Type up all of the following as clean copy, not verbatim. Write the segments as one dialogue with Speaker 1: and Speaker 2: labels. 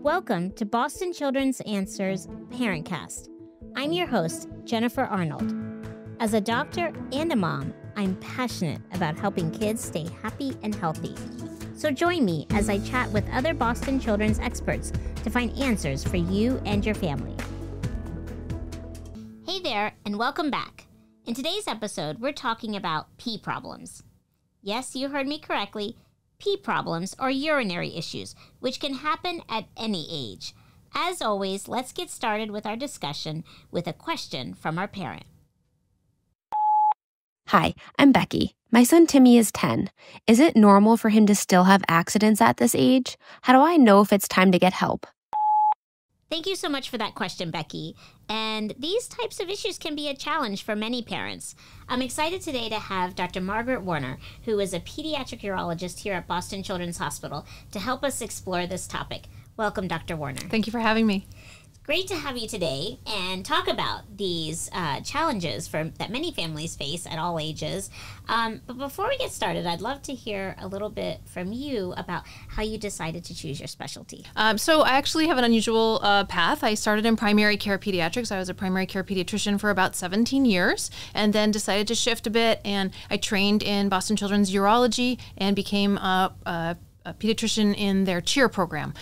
Speaker 1: Welcome to Boston Children's Answers Parentcast. I'm your host, Jennifer Arnold. As a doctor and a mom, I'm passionate about helping kids stay happy and healthy. So join me as I chat with other Boston children's experts to find answers for you and your family. Hey there, and welcome back. In today's episode, we're talking about pee problems. Yes, you heard me correctly. Pee problems or urinary issues, which can happen at any age. As always, let's get started with our discussion with a question from our parent.
Speaker 2: Hi, I'm Becky. My son Timmy is 10. Is it normal for him to still have accidents at this age? How do I know if it's time to get help?
Speaker 1: Thank you so much for that question, Becky. And these types of issues can be a challenge for many parents. I'm excited today to have Dr. Margaret Werner, who is a pediatric urologist here at Boston Children's Hospital, to help us explore this topic. Welcome, Dr. Werner.
Speaker 3: Thank you for having me.
Speaker 1: Great to have you today and talk about these challenges that many families face at all ages. But before we get started, I'd love to hear a little bit from you about how you decided to choose your specialty.
Speaker 3: So I actually have an unusual path. I started in primary care pediatrics. I was a primary care pediatrician for about 17 years and then decided to shift a bit. And I trained in Boston Children's urology and became a pediatrician in their CHEER program.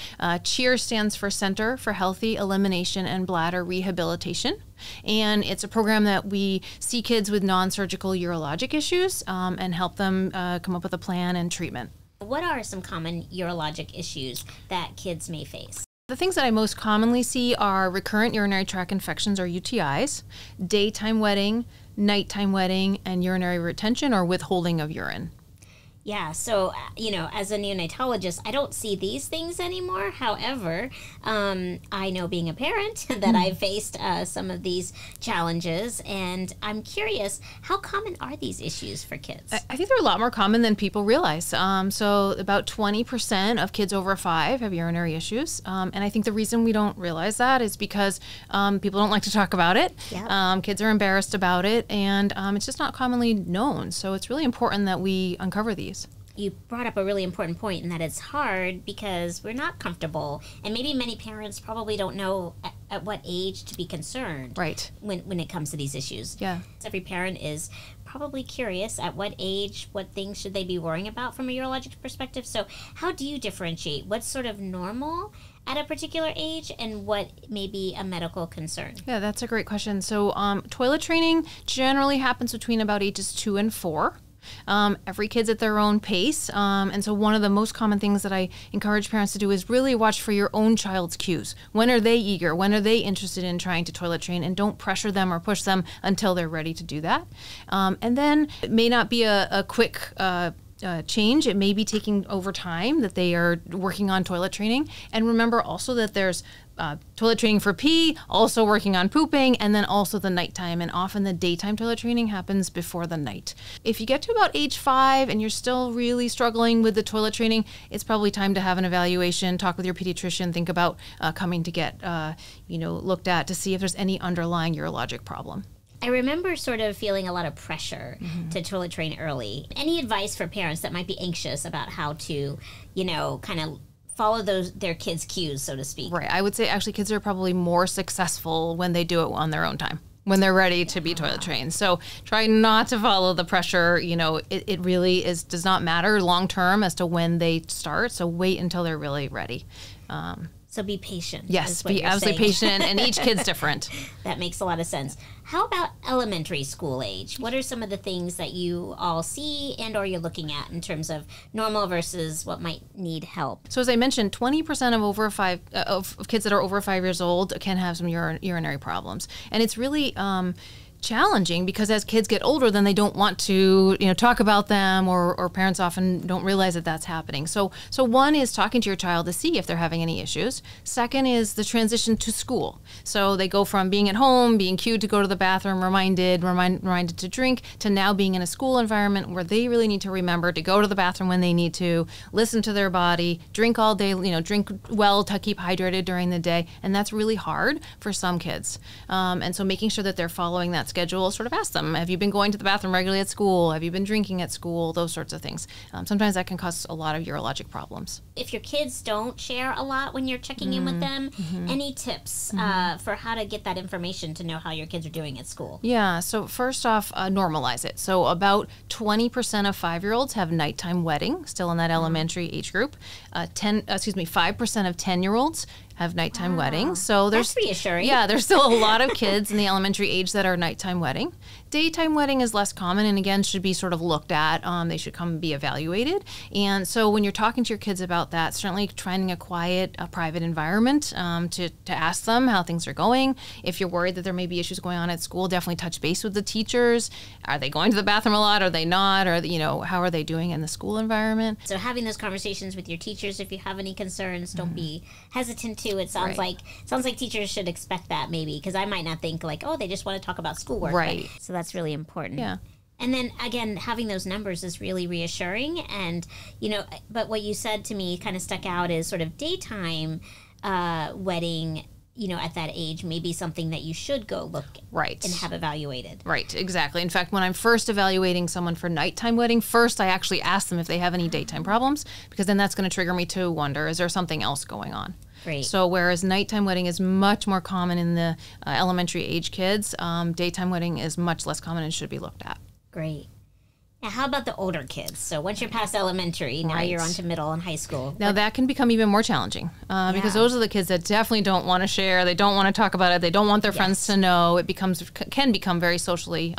Speaker 3: CHEER stands for Center for Healthy Elimination and Bladder Rehabilitation. And it's a program that we see kids with nonsurgical urologic issues and help them come up with a plan and treatment.
Speaker 1: What are some common urologic issues that kids may face?
Speaker 3: The things that I most commonly see are recurrent urinary tract infections or UTIs, daytime wetting, nighttime wetting, and urinary retention or withholding of urine.
Speaker 1: Yeah, so, as a neonatologist, I don't see these things anymore. However, I know being a parent that I've faced some of these challenges, and I'm curious, how common are these issues for kids?
Speaker 3: I think they're a lot more common than people realize. So about 20% of kids over 5 have urinary issues, and I think the reason we don't realize that is because people don't like to talk about it.
Speaker 1: Yeah.
Speaker 3: Kids are embarrassed about it, and it's just not commonly known. So it's really important that we uncover these.
Speaker 1: You brought up a really important point in that it's hard because we're not comfortable, and maybe many parents probably don't know at what age to be concerned.
Speaker 3: Right.
Speaker 1: When it comes to these issues.
Speaker 3: Yeah.
Speaker 1: Every parent is probably curious at what age, what things should they be worrying about from a urologic perspective. So how do you differentiate what's sort of normal at a particular age and what may be a medical concern?
Speaker 3: Yeah, that's a great question. So toilet training generally happens between about ages 2 and 4. Every kid's at their own pace. And so one of the most common things that I encourage parents to do is really watch for your own child's cues. When are they eager? When are they interested in trying to toilet train? And don't pressure them or push them until they're ready to do that. And then it may not be a quick change. It may be taking over time that they are working on toilet training. And remember also that there's toilet training for pee, also working on pooping, and then also the nighttime. And often the daytime toilet training happens before the night. If you get to about age 5 and you're still really struggling with the toilet training, it's probably time to have an evaluation, talk with your pediatrician, think about coming to get looked at to see if there's any underlying urologic problem.
Speaker 1: I remember sort of feeling a lot of pressure to toilet train early. Any advice for parents that might be anxious about how to, kind of follow their kids' cues, so to speak?
Speaker 3: Right. I would say actually kids are probably more successful when they do it on their own time, when they're ready to be toilet trained. So try not to follow the pressure. It really does not matter long term as to when they start. So wait until they're really ready.
Speaker 1: So be patient.
Speaker 3: Yes, be absolutely patient, and each kid's different.
Speaker 1: That makes a lot of sense. How about elementary school age? What are some of the things that you all see and or you're looking at in terms of normal versus what might need help?
Speaker 3: So as I mentioned, 20% of kids that are over 5 years old can have some urinary problems, and it's really challenging because as kids get older, then they don't want to, talk about them, or parents often don't realize that that's happening. So one is talking to your child to see if they're having any issues. Second is the transition to school. So they go from being at home, being cued to go to the bathroom, reminded to drink, to now being in a school environment where they really need to remember to go to the bathroom when they need to, listen to their body, drink all day, drink well to keep hydrated during the day. And that's really hard for some kids. And so making sure that they're following that that schedule, sort of ask them, have you been going to the bathroom regularly at school? Have you been drinking at school? Those sorts of things. Sometimes that can cause a lot of urologic problems.
Speaker 1: If your kids don't share a lot when you're checking in with them, any tips for how to get that information to know how your kids are doing at school?
Speaker 3: Yeah, so first off, normalize it. So about 20% of 5-year-olds have nighttime wetting, still in that elementary age group. 5% of 10-year-olds have nighttime wetting. So
Speaker 1: that's reassuring.
Speaker 3: Yeah, there's still a lot of kids in the elementary age that are nighttime wetting. Daytime wetting is less common and again should be sort of looked at. They should come be evaluated. And so when you're talking to your kids about that, certainly finding a quiet, private environment to ask them how things are going. If you're worried that there may be issues going on at school, definitely touch base with the teachers. Are they going to the bathroom a lot? Are they not? Or, how are they doing in the school environment?
Speaker 1: So having those conversations with your teachers, if you have any concerns, don't be hesitant to. It sounds like teachers should expect that maybe, because I might not think like, oh, they just want to talk about schoolwork.
Speaker 3: Right.
Speaker 1: So that's really important.
Speaker 3: Yeah.
Speaker 1: And then again, having those numbers is really reassuring. And, but what you said to me kind of stuck out is sort of daytime wetting, at that age, maybe something that you should go look
Speaker 3: right.
Speaker 1: and have evaluated.
Speaker 3: Right, exactly. In fact, when I'm first evaluating someone for nighttime wetting, first I actually ask them if they have any daytime problems, because then that's going to trigger me to wonder, is there something else going on?
Speaker 1: Great.
Speaker 3: So whereas nighttime wetting is much more common in the elementary age kids, daytime wetting is much less common and should be looked at.
Speaker 1: Great. Now, how about the older kids? So once you're past elementary, now you're on to middle and high school.
Speaker 3: Now that can become even more challenging because those are the kids that definitely don't want to share. They don't want to talk about it. They don't want their friends to know. It can become very socially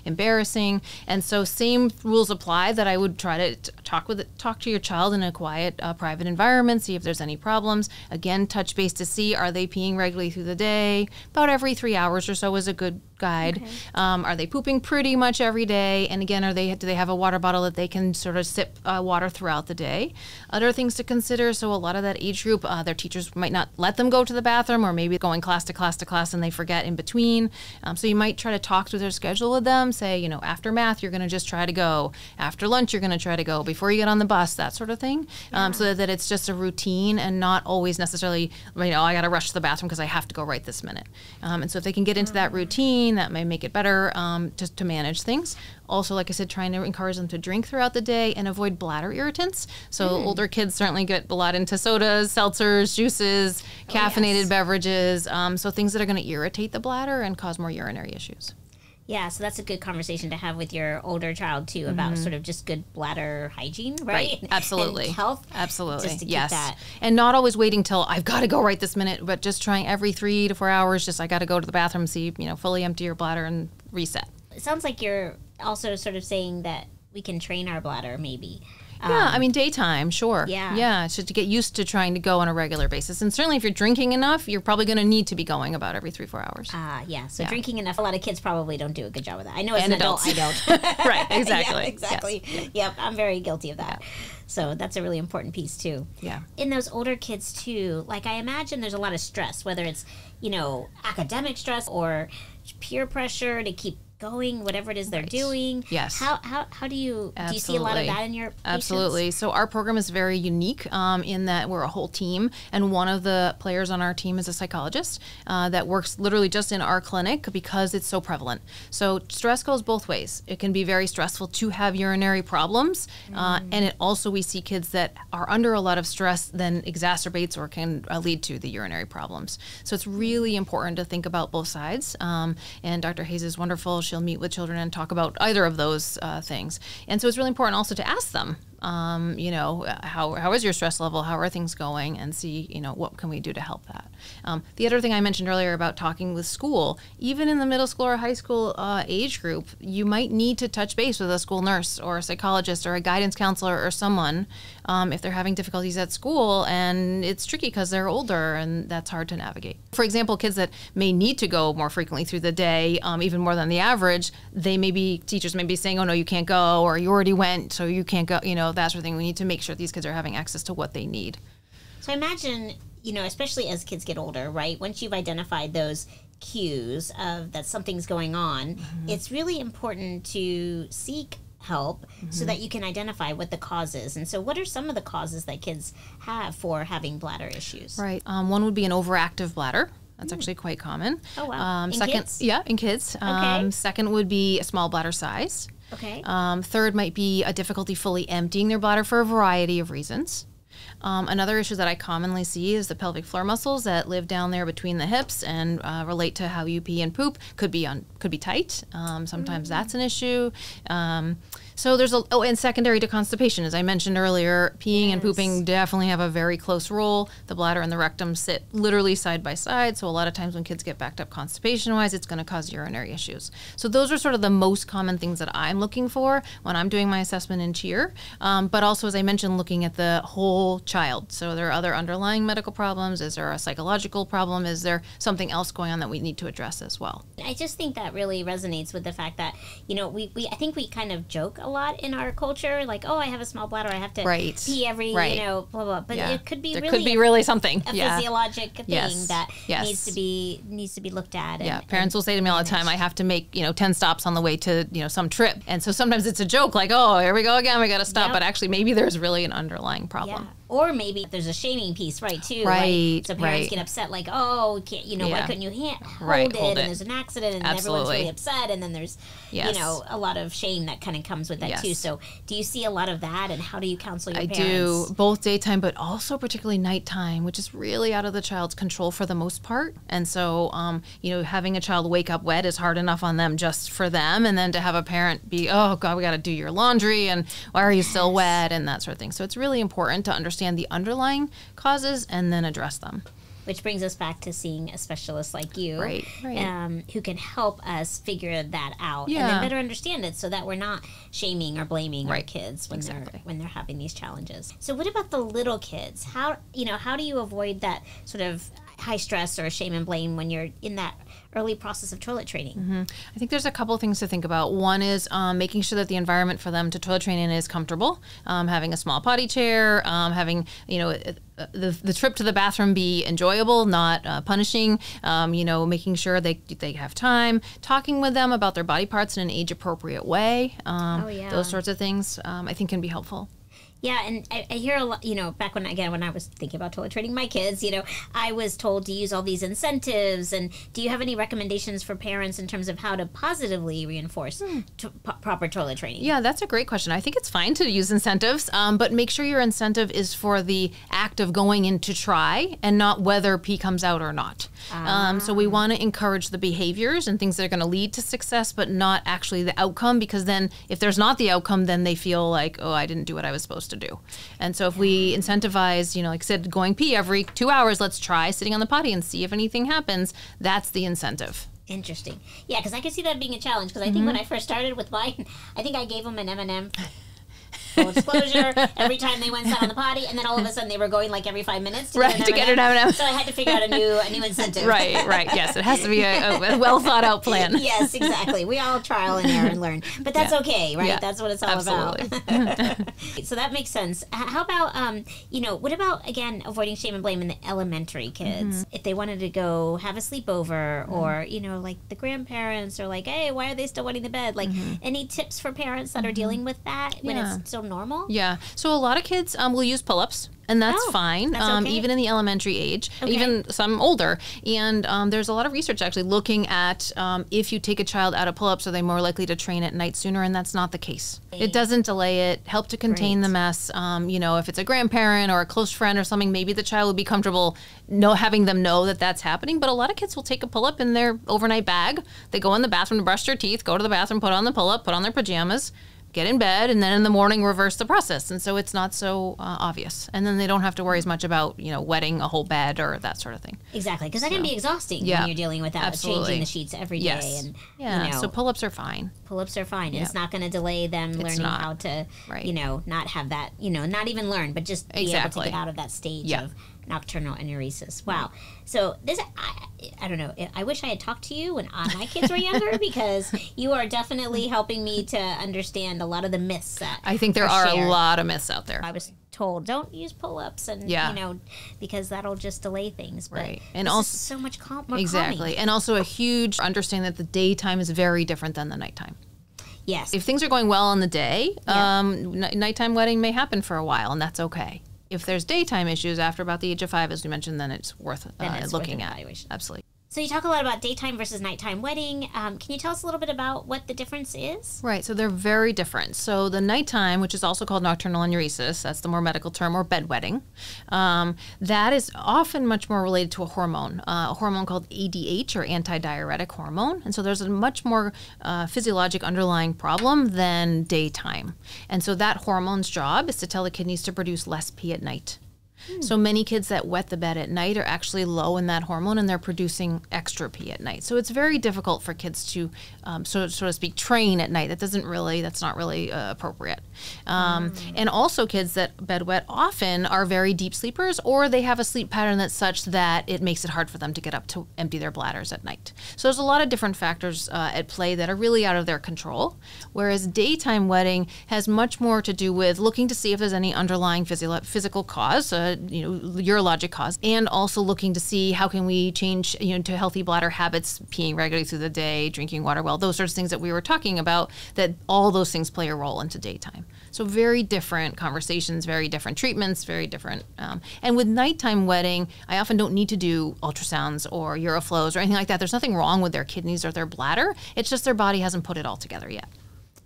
Speaker 3: embarrassing. And so same rules apply that I would try to talk to your child in a quiet, private environment, see if there's any problems. Again, touch base to see, are they peeing regularly through the day? About every 3 hours or so is a good guide. Okay. Are they pooping pretty much every day? And again, do they have a water bottle that they can sort of sip water throughout the day? Other things to consider, so a lot of that age group, their teachers might not let them go to the bathroom, or maybe going class to class to class and they forget in between. So you might try to talk through their schedule with them, say, after math, you're going to just try to go. After lunch, you're going to try to go. Before you get on the bus, that sort of thing. So that it's just a routine and not always necessarily, I got to rush to the bathroom because I have to go right this minute. And so if they can get into that routine, that may make it better to manage things. Also, like I said, trying to encourage them to drink throughout the day and avoid bladder irritants. So older kids certainly get a lot into sodas, seltzers, juices, caffeinated beverages, so things that are going to irritate the bladder and cause more urinary issues.
Speaker 1: Yeah, so that's a good conversation to have with your older child, too, about sort of just good bladder hygiene, right?
Speaker 3: Absolutely.
Speaker 1: And health.
Speaker 3: Absolutely.
Speaker 1: Just to keep that.
Speaker 3: And not always waiting till I've got to go right this minute, but just trying every 3 to 4 hours, I got to go to the bathroom, see, fully empty your bladder and reset.
Speaker 1: It sounds like you're also sort of saying that we can train our bladder, maybe.
Speaker 3: Yeah, daytime, sure. Yeah, so to get used to trying to go on a regular basis. And certainly if you're drinking enough, you're probably going to need to be going about every 3-4 hours.
Speaker 1: So drinking enough, a lot of kids probably don't do a good job with that. I know as an adult, I don't.
Speaker 3: Right, exactly.
Speaker 1: Yeah, exactly. Yes. Yep, I'm very guilty of that. Yeah. So that's a really important piece, too.
Speaker 3: Yeah.
Speaker 1: In those older kids, too, I imagine there's a lot of stress, whether it's, academic stress or peer pressure to keep going, whatever it is they're doing.
Speaker 3: Yes.
Speaker 1: How do you see a lot of that in your patients?
Speaker 3: Absolutely. So our program is very unique in that we're a whole team, and one of the players on our team is a psychologist that works literally just in our clinic because it's so prevalent. So stress goes both ways. It can be very stressful to have urinary problems, and it also, we see kids that are under a lot of stress then exacerbates or can lead to the urinary problems. So it's really important to think about both sides, and Dr. Hayes is wonderful. She'll meet with children and talk about either of those things. And so it's really important also to ask them, how is your stress level? How are things going? And see, what can we do to help that? The other thing I mentioned earlier about talking with school, even in the middle school or high school age group, you might need to touch base with a school nurse or a psychologist or a guidance counselor or someone if they're having difficulties at school, and it's tricky because they're older and that's hard to navigate. For example, kids that may need to go more frequently through the day, even more than the average, teachers may be saying, oh no, you can't go, or you already went, so you can't go, that sort of thing. We need to make sure these kids are having access to what they need.
Speaker 1: So I imagine, especially as kids get older, right? Once you've identified those cues of that something's going on, it's really important to seek help so that you can identify what the cause is. And so what are some of the causes that kids have for having bladder issues?
Speaker 3: Right. One would be an overactive bladder. That's actually quite common.
Speaker 1: Oh, wow. In
Speaker 3: second,
Speaker 1: kids?
Speaker 3: Yeah, in kids.
Speaker 1: Okay.
Speaker 3: Second would be a small bladder size.
Speaker 1: Okay.
Speaker 3: Third might be a difficulty fully emptying their bladder for a variety of reasons. Another issue that I commonly see is the pelvic floor muscles that live down there between the hips and relate to how you pee and poop. Could be tight. Sometimes that's an issue. So there's and secondary to constipation, as I mentioned earlier, peeing and pooping definitely have a very close role. The bladder and the rectum sit literally side by side. So a lot of times when kids get backed up constipation-wise, it's going to cause urinary issues. So those are sort of the most common things that I'm looking for when I'm doing my assessment in TIER. But also, as I mentioned, looking at the whole child. So there are other underlying medical problems. Is there a psychological problem? Is there something else going on that we need to address as well?
Speaker 1: I just think that really resonates with the fact that, I think we kind of joke a lot in our culture, like, oh, I have a small bladder, I have to pee every, blah, blah. But it could be
Speaker 3: really something.
Speaker 1: A physiologic thing that needs to be looked at.
Speaker 3: Parents will say to me all the time, I have to make, 10 stops on the way to, some trip. And so sometimes it's a joke, like, oh, here we go again, we got to stop. But actually, maybe there's really an underlying problem.
Speaker 1: Yeah. Or maybe there's a shaming piece, too. Right. So parents get upset, like, oh, can't, why couldn't you hold it? And there's an accident, and everyone's really upset. And then there's, a lot of shame that kind of comes with that, too. So do you see a lot of that, and how do you counsel your parents? I do,
Speaker 3: both daytime, but also particularly nighttime, which is really out of the child's control for the most part. And so, having a child wake up wet is hard enough on them just for them. And then to have a parent be, oh, God, we got to do your laundry, and why are you still wet, and that sort of thing. So it's really important to understand the underlying causes and then address them.
Speaker 1: Which brings us back to seeing a specialist like you, who can help us figure that out and then better understand it, so that we're not shaming or blaming our kids when they're having these challenges. So what about the little kids? How do you avoid that sort of high stress or shame and blame when you're in that early process of toilet training?
Speaker 3: Mm-hmm. I think there's a couple of things to think about. One is making sure that the environment for them to toilet train in is comfortable, having a small potty chair, having, the trip to the bathroom be enjoyable, not punishing, making sure they have time, talking with them about their body parts in an age-appropriate way. Those sorts of things I think can be helpful.
Speaker 1: Yeah, and I hear a lot, back when I was thinking about toilet training my kids, I was told to use all these incentives. And do you have any recommendations for parents in terms of how to positively reinforce proper toilet training? Yeah,
Speaker 3: that's a great question. I think it's fine to use incentives, but make sure your incentive is for the act of going in to try and not whether pee comes out or not. So we want to encourage the behaviors and things that are going to lead to success, but not actually the outcome, because then if there's not the outcome, then they feel like, oh, I didn't do what I was supposed to do. And so if we incentivize, like I said, going pee every 2 hours, let's try sitting on the potty and see if anything happens, that's the incentive.
Speaker 1: Interesting. Yeah, because I could see that being a challenge, because I think when I first started with mine, I think I gave them an M&M. Full disclosure, every time they went sat on the potty, and then all of a sudden they were going like every 5 minutes to get an M&M. So I had to figure out a new incentive.
Speaker 3: Right. Yes, it has to be a well thought out plan.
Speaker 1: Yes, exactly. We all trial and error and learn, but that's okay, right? Yeah. That's what it's all about. So that makes sense. How about what about, again, avoiding shame and blame in the elementary kids? If they wanted to go have a sleepover, or like the grandparents are like, hey, why are they still wetting the bed? Like any tips for parents that are dealing with that when it's still normal?
Speaker 3: Yeah. So a lot of kids will use pull-ups. And that's fine, that's okay. Even in the elementary age, even some older. And there's a lot of research actually looking at if you take a child out of pull-ups, are they more likely to train at night sooner? And that's not the case. It doesn't delay it, help to contain the mess. If it's a grandparent or a close friend or something, maybe the child would be comfortable having them know that that's happening. But a lot of kids will take a pull-up in their overnight bag. They go in the bathroom to brush their teeth, go to the bathroom, put on the pull-up, put on their pajamas, get in bed, and then in the morning reverse the process. And so it's not so obvious. And then they don't have to worry as much about, wetting a whole bed or that sort of thing.
Speaker 1: Exactly, because that can be exhausting when you're dealing with that, changing the sheets every day. And,
Speaker 3: so pull-ups are fine.
Speaker 1: Pull-ups are fine. It's not going to delay them learning how to, not have that, not even learn, but just be able to get out of that stage of nocturnal enuresis. Wow. So this, I don't know. I wish I had talked to you when my kids were younger, because you are definitely helping me to understand a lot of the myths that
Speaker 3: I think there are
Speaker 1: shared.
Speaker 3: A lot of myths out there.
Speaker 1: I was told, don't use pull-ups, and because that'll just delay things. But
Speaker 3: and also
Speaker 1: is so much more
Speaker 3: exactly,
Speaker 1: calming.
Speaker 3: And also a huge understanding that the daytime is very different than the nighttime.
Speaker 1: Yes.
Speaker 3: If things are going well in the day, nighttime wetting may happen for a while, and that's okay. If there's daytime issues after about the age of 5, as we mentioned, then it's worth looking at.
Speaker 1: Evaluation.
Speaker 3: Absolutely.
Speaker 1: So you talk a lot about daytime versus nighttime wetting. Can you tell us a little bit about what the difference is?
Speaker 3: Right, so they're very different. So the nighttime, which is also called nocturnal enuresis, that's the more medical term, or bedwetting, that is often much more related to a hormone called ADH, or antidiuretic hormone. And so there's a much more physiologic underlying problem than daytime. And so that hormone's job is to tell the kidneys to produce less pee at night. So many kids that wet the bed at night are actually low in that hormone, and they're producing extra pee at night. So it's very difficult for kids to, so to speak, train at night. That's not really appropriate. And also kids that bedwet often are very deep sleepers, or they have a sleep pattern that's such that it makes it hard for them to get up to empty their bladders at night. So there's a lot of different factors at play that are really out of their control, whereas daytime wetting has much more to do with looking to see if there's any underlying physical cause, urologic cause, and also looking to see how can we change, to healthy bladder habits, peeing regularly through the day, drinking water well, those sorts of things that we were talking about, that all those things play a role into daytime. So very different conversations, very different treatments, very different. And with nighttime wetting, I often don't need to do ultrasounds or uroflows or anything like that. There's nothing wrong with their kidneys or their bladder. It's just their body hasn't put it all together yet.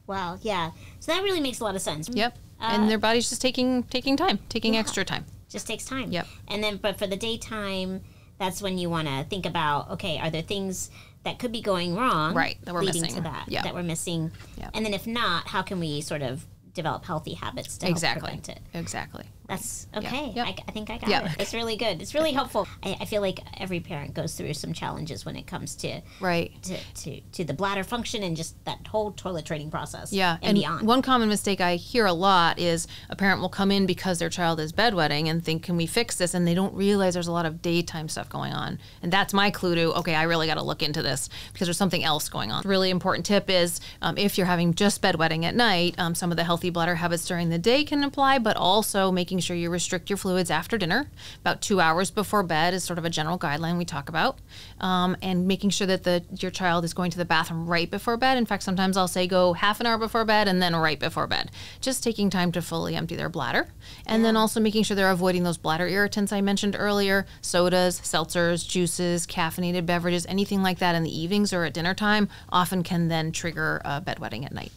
Speaker 1: Wow, yeah. So that really makes a lot of sense.
Speaker 3: Yep. And their body's just taking time, extra time.
Speaker 1: Just takes time.
Speaker 3: Yep.
Speaker 1: And then, but for the daytime, that's when you want to think about, okay, are there things that could be going wrong,
Speaker 3: right, that we're
Speaker 1: leading
Speaker 3: missing,
Speaker 1: to that,
Speaker 3: yep,
Speaker 1: that we're missing?
Speaker 3: Yep.
Speaker 1: And then if not, how can we sort of develop healthy habits to help prevent it?
Speaker 3: Exactly.
Speaker 1: That's okay.
Speaker 3: Yep.
Speaker 1: I think I got it. It's really good. It's really helpful. I feel like every parent goes through some challenges when it comes to to the bladder function and just that whole toilet training process.
Speaker 3: Yeah,
Speaker 1: and beyond.
Speaker 3: One common mistake I hear a lot is a parent will come in because their child is bedwetting and think, can we fix this? And they don't realize there's a lot of daytime stuff going on. And that's my clue to, okay, I really got to look into this because there's something else going on. Really important tip is if you're having just bedwetting at night, some of the healthy bladder habits during the day can apply, but also making sure you restrict your fluids after dinner. About 2 hours before bed is sort of a general guideline we talk about. And making sure that your child is going to the bathroom right before bed. In fact, sometimes I'll say go half an hour before bed and then right before bed. Just taking time to fully empty their bladder. And then also making sure they're avoiding those bladder irritants I mentioned earlier, sodas, seltzers, juices, caffeinated beverages, anything like that in the evenings or at dinner time often can then trigger bedwetting at night.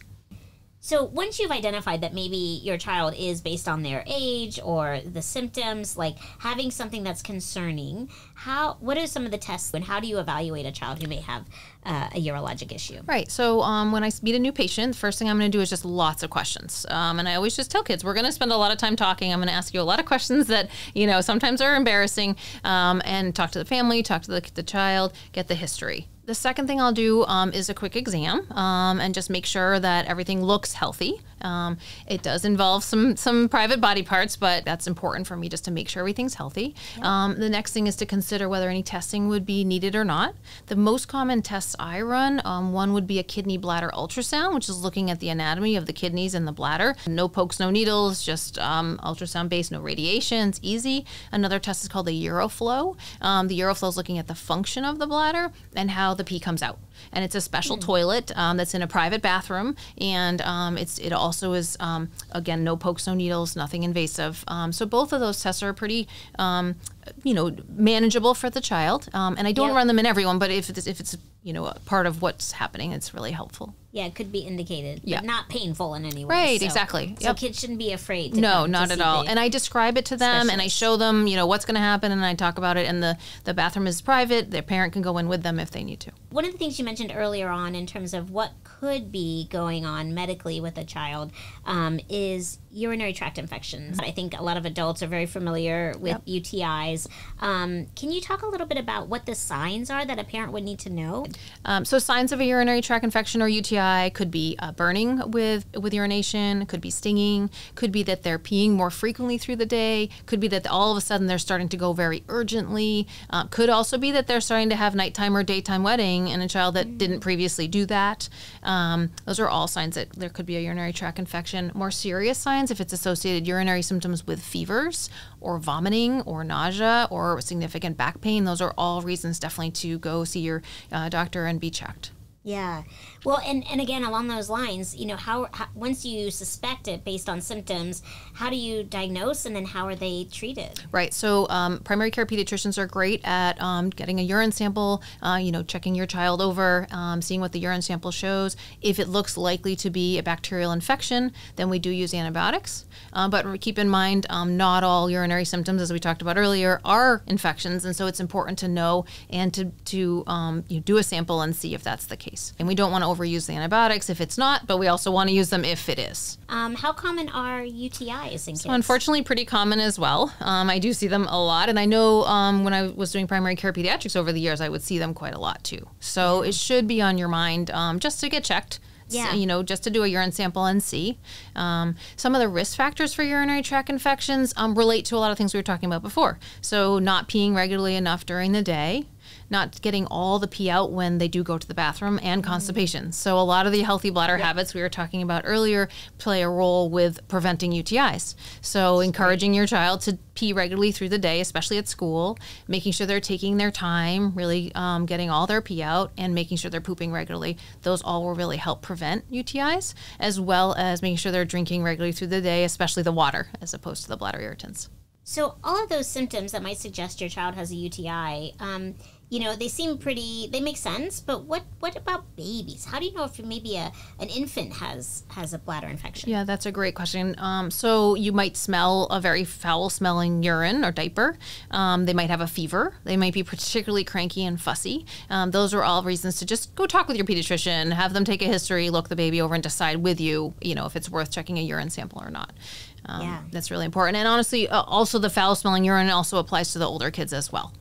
Speaker 1: So once you've identified that maybe your child is based on their age or the symptoms, like having something that's concerning, what are some of the tests and how do you evaluate a child who may have a urologic issue?
Speaker 3: Right. So when I meet a new patient, the first thing I'm going to do is just lots of questions. And I always just tell kids, we're going to spend a lot of time talking. I'm going to ask you a lot of questions that, sometimes are embarrassing, and talk to the family, talk to the child, get the history. The second thing I'll do is a quick exam and just make sure that everything looks healthy. It does involve some private body parts, but that's important for me just to make sure everything's healthy. Yeah. The next thing is to consider whether any testing would be needed or not. The most common tests I run, one would be a kidney bladder ultrasound, which is looking at the anatomy of the kidneys and the bladder. No pokes, no needles, just ultrasound based, no radiation. It's easy. Another test is called the uroflow. The uroflow is looking at the function of the bladder and how the pee comes out. And it's a special toilet that's in a private bathroom, and it also is, again, no pokes, no needles, nothing invasive. So both of those tests are pretty, manageable for the child. And I don't run them in everyone, but if it's a part of what's happening, it's really helpful.
Speaker 1: Yeah, it could be indicated, but not painful in any way.
Speaker 3: Right, exactly.
Speaker 1: So kids shouldn't be afraid to
Speaker 3: No, not at all. And I describe it to them, and I show them, what's going to happen, and I talk about it, and the bathroom is private. Their parent can go in with them if they need to.
Speaker 1: One of the things you mentioned earlier on in terms of what could be going on medically with a child is urinary tract infections. I think a lot of adults are very familiar with UTIs. Can you talk a little bit about what the signs are that a parent would need to know?
Speaker 3: So signs of a urinary tract infection or UTI could be burning with urination, could be stinging, could be that they're peeing more frequently through the day, could be that all of a sudden they're starting to go very urgently, could also be that they're starting to have nighttime or daytime wetting in a child that didn't previously do that. Those are all signs that there could be a urinary tract infection. More serious signs, if it's associated urinary symptoms with fevers or vomiting or nausea or significant back pain, those are all reasons definitely to go see your doctor and be checked.
Speaker 1: Yeah. Well, and again, along those lines, how once you suspect it based on symptoms, how do you diagnose, and then how are they treated?
Speaker 3: Right. So primary care pediatricians are great at getting a urine sample, checking your child over, seeing what the urine sample shows. If it looks likely to be a bacterial infection, then we do use antibiotics. But keep in mind, not all urinary symptoms, as we talked about earlier, are infections. And so it's important to know and to do a sample and see if that's the case. And we don't want to overuse the antibiotics if it's not, but we also want to use them if it is.
Speaker 1: How common are UTIs in kids?
Speaker 3: So unfortunately, pretty common as well. I do see them a lot. And I know when I was doing primary care pediatrics over the years, I would see them quite a lot too. So it should be on your mind just to get checked.
Speaker 1: Yeah.
Speaker 3: So, just to do a urine sample and see. Some of the risk factors for urinary tract infections relate to a lot of things we were talking about before. So not peeing regularly enough during the day, not getting all the pee out when they do go to the bathroom, and constipation. So a lot of the healthy bladder habits we were talking about earlier play a role with preventing UTIs. So encouraging your child to pee regularly through the day, especially at school, making sure they're taking their time, really getting all their pee out, and making sure they're pooping regularly. Those all will really help prevent UTIs, as well as making sure they're drinking regularly through the day, especially the water, as opposed to the bladder irritants.
Speaker 1: So all of those symptoms that might suggest your child has a UTI, they make sense, but what about babies? How do you know if maybe an infant has a bladder infection?
Speaker 3: Yeah, that's a great question. So you might smell a very foul-smelling urine or diaper. They might have a fever. They might be particularly cranky and fussy. Those are all reasons to just go talk with your pediatrician, have them take a history, look the baby over, and decide with you, if it's worth checking a urine sample or not. That's really important. And honestly, also the foul-smelling urine also applies to the older kids as well.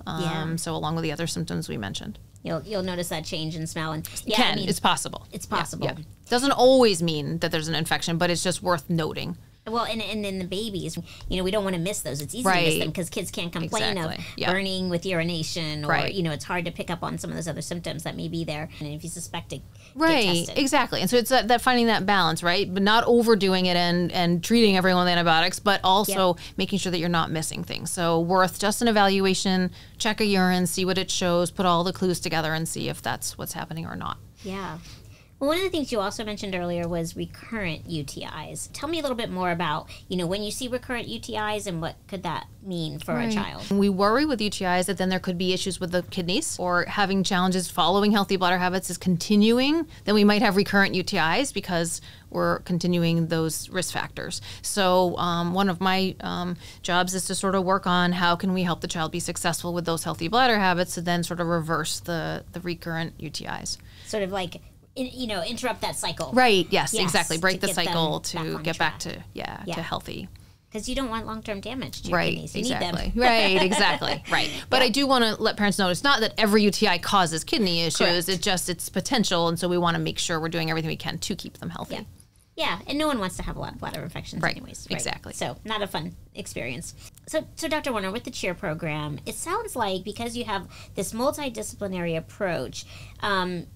Speaker 3: So along with the other symptoms we mentioned.
Speaker 1: You'll notice that change in smell. And
Speaker 3: it's possible.
Speaker 1: It's possible.
Speaker 3: Yeah. Doesn't always mean that there's an infection, but it's just worth noting.
Speaker 1: Well, and in the babies, we don't want to miss those. It's easy to miss them because kids can't complain of burning with urination, or it's hard to pick up on some of those other symptoms that may be there. And if you suspect it, get tested.
Speaker 3: Exactly. And so it's that finding that balance, right? But not overdoing it and treating everyone with antibiotics, but also making sure that you're not missing things. So worth just an evaluation, check a urine, see what it shows, put all the clues together, and see if that's what's happening or not.
Speaker 1: Yeah. Well, one of the things you also mentioned earlier was recurrent UTIs. Tell me a little bit more about, when you see recurrent UTIs, and what could that mean for a child?
Speaker 3: We worry with UTIs that then there could be issues with the kidneys, or having challenges following healthy bladder habits is continuing. Then we might have recurrent UTIs because we're continuing those risk factors. So one of my jobs is to sort of work on how can we help the child be successful with those healthy bladder habits, to then sort of reverse the recurrent UTIs.
Speaker 1: Sort of like, interrupt that cycle.
Speaker 3: Right. Yes, exactly. Break the cycle to get back to healthy.
Speaker 1: Because you don't want long-term damage to your kidneys. You need them.
Speaker 3: Right, exactly. Right. But I do want to let parents know it's not that every UTI causes kidney issues.
Speaker 1: Correct.
Speaker 3: It's just its potential. And so we want to make sure we're doing everything we can to keep them healthy.
Speaker 1: Yeah, and no one wants to have a lot of bladder infections anyways. Right?
Speaker 3: Exactly.
Speaker 1: So not a fun experience. So Dr. Werner, with the CHEER program, it sounds like because you have this multidisciplinary approach,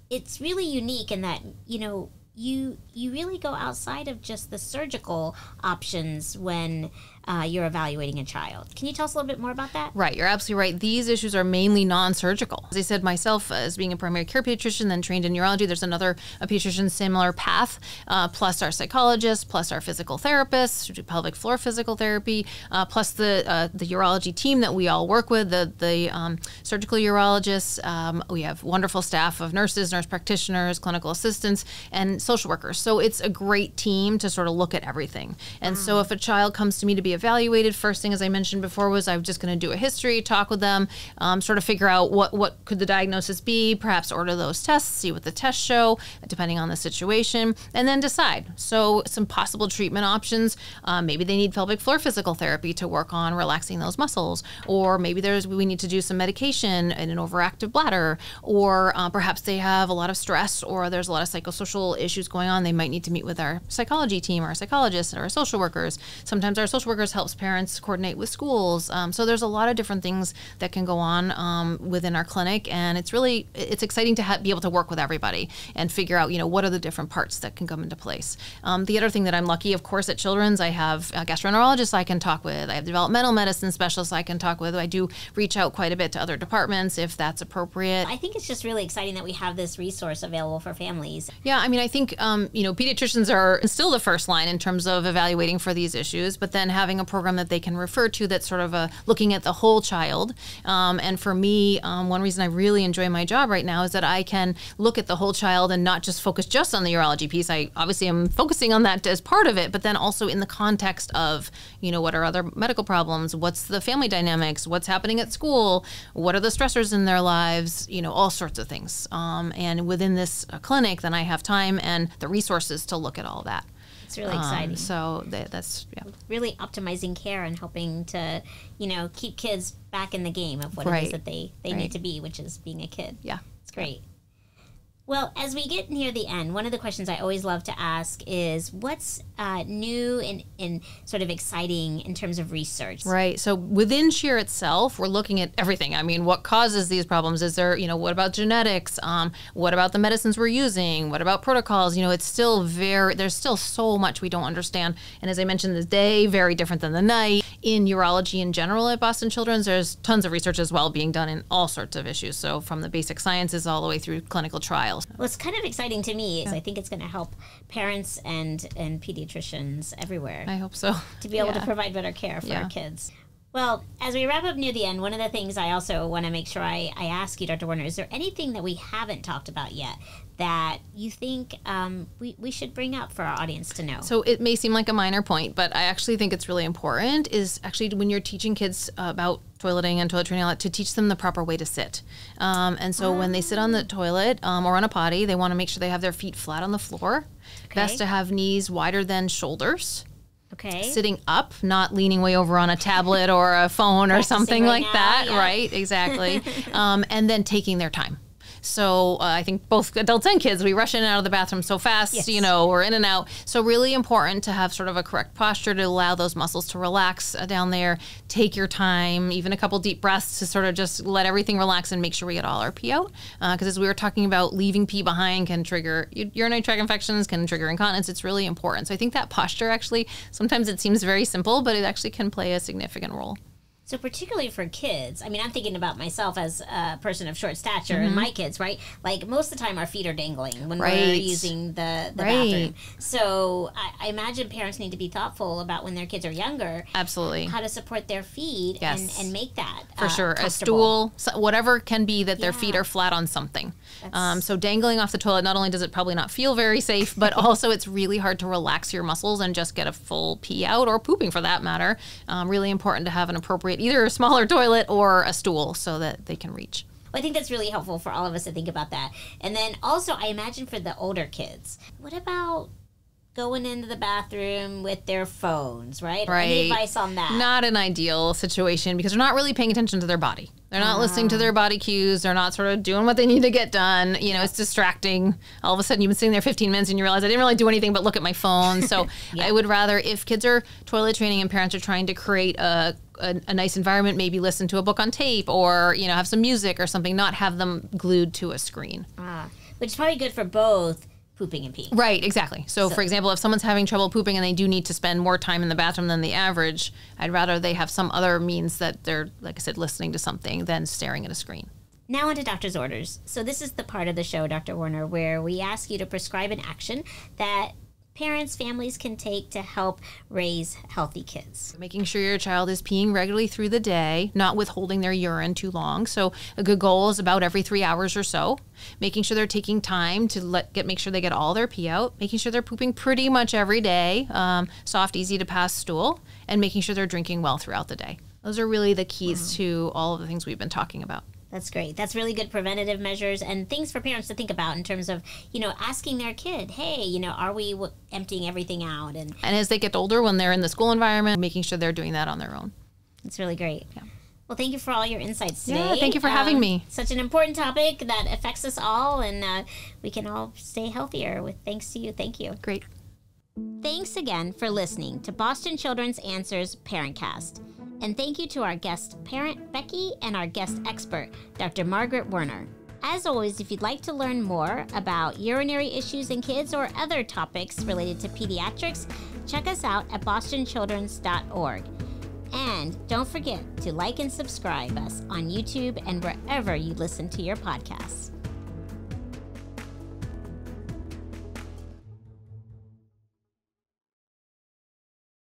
Speaker 1: it's really unique in that, you really go outside of just the surgical options when you're evaluating a child. Can you tell us a little bit more about that?
Speaker 3: Right, you're absolutely right. These issues are mainly non-surgical. As I said, myself, as being a primary care pediatrician, then trained in urology, there's another pediatrician similar path, plus our psychologist, plus our physical therapists who do pelvic floor physical therapy, plus the urology team that we all work with, the surgical urologists. We have wonderful staff of nurses, nurse practitioners, clinical assistants, and social workers. So it's a great team to sort of look at everything. And so if a child comes to me to be evaluated, first thing, as I mentioned before, was I'm just going to do a history, talk with them, sort of figure out what could the diagnosis be, perhaps order those tests, see what the tests show, depending on the situation, and then decide. So some possible treatment options, maybe they need pelvic floor physical therapy to work on relaxing those muscles, or maybe we need to do some medication in an overactive bladder, or perhaps they have a lot of stress, or there's a lot of psychosocial issues going on. They might need to meet with our psychology team, or our psychologists, or our social workers. Sometimes our social workers workers helps parents coordinate with schools. So there's a lot of different things that can go on within our clinic, and it's exciting to be able to work with everybody and figure out, what are the different parts that can come into place. The other thing that I'm lucky, of course, at Children's, I have a gastroenterologist I can talk with. I have developmental medicine specialists I can talk with. I do reach out quite a bit to other departments if that's appropriate.
Speaker 1: I think it's just really exciting that we have this resource available for families.
Speaker 3: Yeah, I think, pediatricians are still the first line in terms of evaluating for these issues, but then having a program that they can refer to that's sort of looking at the whole child. And for me, one reason I really enjoy my job right now is that I can look at the whole child and not just focus just on the urology piece. I obviously am focusing on that as part of it, but then also in the context of, what are other medical problems? What's the family dynamics? What's happening at school? What are the stressors in their lives? All sorts of things. And within this clinic, then I have time and the resources to look at all that.
Speaker 1: It's really exciting.
Speaker 3: So that's
Speaker 1: really optimizing care and helping to, keep kids back in the game of what it is that they need to be, which is being a kid.
Speaker 3: Yeah.
Speaker 1: It's great. Well, as we get near the end, one of the questions I always love to ask is what's new and sort of exciting in terms of research?
Speaker 3: Right. So within SHEER itself, we're looking at everything. What causes these problems? Is there, what about genetics? What about the medicines we're using? What about protocols? It's still there's still so much we don't understand. And as I mentioned, the day, very different than the night. In urology in general at Boston Children's, there's tons of research as well being done in all sorts of issues. So from the basic sciences all the way through clinical trials.
Speaker 1: What's kind of exciting to me is I think it's going to help parents and pediatricians everywhere.
Speaker 3: I hope so.
Speaker 1: To be able to provide better care for our kids. Well, as we wrap up near the end, one of the things I also want to make sure I ask you, Dr. Werner, is there anything that we haven't talked about yet that you think we should bring up for our audience to know?
Speaker 3: So it may seem like a minor point, but I actually think it's really important is actually when you're teaching kids about toileting and toilet training, to teach them the proper way to sit. And so when they sit on the toilet or on a potty, they want to make sure they have their feet flat on the floor. Okay. Best to have knees wider than shoulders.
Speaker 1: Okay.
Speaker 3: Sitting up, not leaning way over on a tablet or a phone or something like that. Yeah. Right, exactly. And then taking their time. So I think both adults and kids, we rush in and out of the bathroom so fast, we're in and out. So really important to have sort of a correct posture to allow those muscles to relax down there. Take your time, even a couple deep breaths to sort of just let everything relax and make sure we get all our pee out. Because as we were talking about, leaving pee behind can trigger urinary tract infections, can trigger incontinence. It's really important. So I think that posture actually, sometimes it seems very simple, but it actually can play a significant role.
Speaker 1: So particularly for kids, I'm thinking about myself as a person of short stature and my kids, right? Like most of the time our feet are dangling when we're using the bathroom. So I imagine parents need to be thoughtful about when their kids are younger.
Speaker 3: Absolutely. How
Speaker 1: to support their feet and make that
Speaker 3: for sure. A stool, whatever can be that their feet are flat on something. So dangling off the toilet, not only does it probably not feel very safe, but also it's really hard to relax your muscles and just get a full pee out or pooping for that matter. Really important to have an appropriate either a smaller toilet or a stool so that they can reach.
Speaker 1: Well, I think that's really helpful for all of us to think about that. And then also, I imagine for the older kids, what about going into the bathroom with their phones, right? Any advice on that?
Speaker 3: Not an ideal situation because they're not really paying attention to their body. They're not listening to their body cues. They're not sort of doing what they need to get done. It's distracting. All of a sudden, you've been sitting there 15 minutes and you realize I didn't really do anything but look at my phone. So I would rather, if kids are toilet training and parents are trying to create a nice environment, maybe listen to a book on tape or, have some music or something, not have them glued to a screen.
Speaker 1: Which is probably good for both pooping and peeing.
Speaker 3: Right, exactly. So, for example, if someone's having trouble pooping and they do need to spend more time in the bathroom than the average, I'd rather they have some other means that they're, like I said, listening to something than staring at a screen.
Speaker 1: Now onto doctor's orders. So this is the part of the show, Dr. Werner, where we ask you to prescribe an action that parents, families can take to help raise healthy kids.
Speaker 3: Making sure your child is peeing regularly through the day, not withholding their urine too long. So a good goal is about every 3 hours or so. Making sure they're taking time to make sure they get all their pee out. Making sure they're pooping pretty much every day, soft, easy to pass stool, and making sure they're drinking well throughout the day. Those are really the keys to all of the things we've been talking about.
Speaker 1: That's great. That's really good preventative measures and things for parents to think about in terms of, asking their kid, hey, are we emptying everything out? And
Speaker 3: as they get older, when they're in the school environment, making sure they're doing that on their own.
Speaker 1: It's really great. Yeah. Well, thank you for all your insights today.
Speaker 3: Yeah, thank you for having me.
Speaker 1: Such an important topic that affects us all, and we can all stay healthier with thanks to you. Thank you.
Speaker 3: Great.
Speaker 1: Thanks again for listening to Boston Children's Answers Parentcast. And thank you to our guest parent, Becky, and our guest expert, Dr. Margaret Werner. As always, if you'd like to learn more about urinary issues in kids or other topics related to pediatrics, check us out at bostonchildrens.org. And don't forget to like and subscribe us on YouTube and wherever you listen to your podcasts.